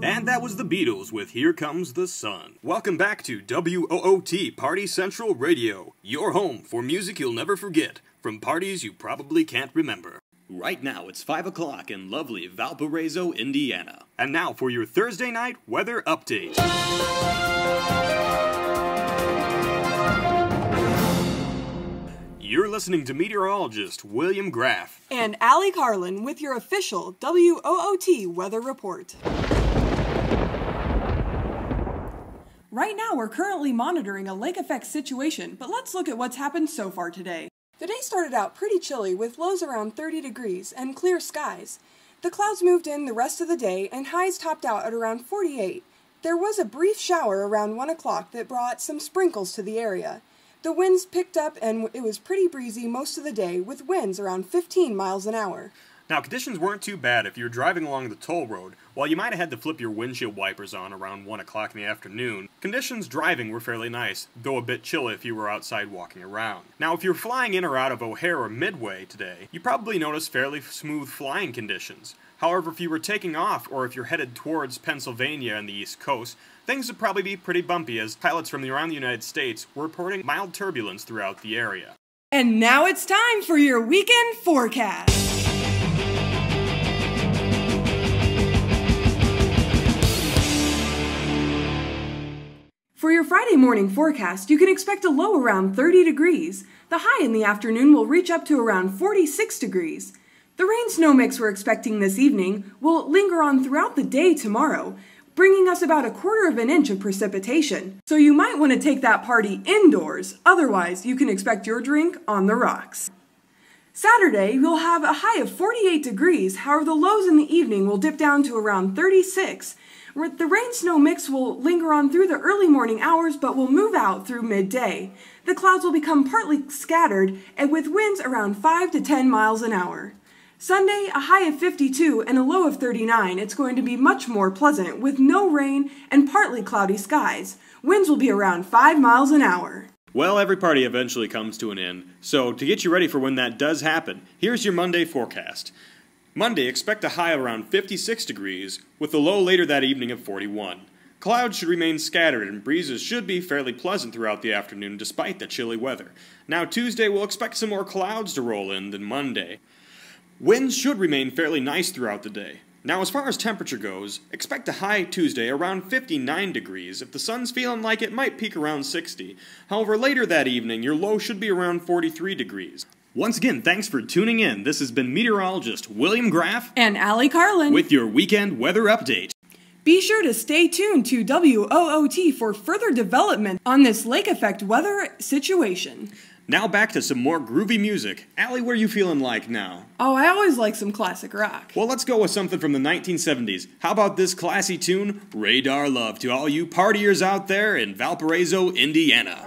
And that was the Beatles with Here Comes the Sun. Welcome back to WOOT Party Central Radio, your home for music you'll never forget, from parties you probably can't remember. Right now it's 5 o'clock in lovely Valparaiso, Indiana. And now for your Thursday night weather update. You're listening to meteorologist William Graff and Allie Carlin with your official WOOT weather report. Right now, we're currently monitoring a lake effect situation, but let's look at what's happened so far today. The day started out pretty chilly with lows around 30 degrees and clear skies. The clouds moved in the rest of the day and highs topped out at around 48. There was a brief shower around 1 o'clock that brought some sprinkles to the area. The winds picked up and it was pretty breezy most of the day with winds around 15 miles an hour. Now, conditions weren't too bad if you were driving along the toll road. While you might have had to flip your windshield wipers on around 1 o'clock in the afternoon, conditions driving were fairly nice, though a bit chilly if you were outside walking around. Now, if you're flying in or out of O'Hare or Midway today, you probably noticed fairly smooth flying conditions. However, if you were taking off or if you're headed towards Pennsylvania and the East Coast, things would probably be pretty bumpy as pilots from around the United States were reporting mild turbulence throughout the area. And now it's time for your weekend forecast. For your Friday morning forecast, you can expect a low around 30 degrees. The high in the afternoon will reach up to around 46 degrees. The rain-snow mix we're expecting this evening will linger on throughout the day tomorrow, bringing us about 1/4 inch of precipitation. So you might want to take that party indoors, otherwise you can expect your drink on the rocks. Saturday, we'll have a high of 48 degrees, however the lows in the evening will dip down to around 36. The rain-snow mix will linger on through the early morning hours, but will move out through midday. The clouds will become partly scattered, and with winds around 5 to 10 miles an hour. Sunday, a high of 52 and a low of 39. It's going to be much more pleasant, with no rain and partly cloudy skies. Winds will be around 5 miles an hour. Well, every party eventually comes to an end, so to get you ready for when that does happen, here's your Monday forecast. Monday, expect a high of around 56 degrees, with a low later that evening of 41. Clouds should remain scattered and breezes should be fairly pleasant throughout the afternoon despite the chilly weather. Now Tuesday, we'll expect some more clouds to roll in than Monday. Winds should remain fairly nice throughout the day. Now as far as temperature goes, expect a high Tuesday around 59 degrees. If the sun's feeling like it, might peak around 60. However, later that evening, your low should be around 43 degrees. Once again, thanks for tuning in. This has been meteorologist William Graff and Allie Carlin with your weekend weather update. Be sure to stay tuned to WOOT for further development on this lake effect weather situation. Now back to some more groovy music. Allie, what are you feeling like now? Oh, I always like some classic rock. Well, let's go with something from the 1970s. How about this classy tune, Radar Love, to all you partiers out there in Valparaiso, Indiana.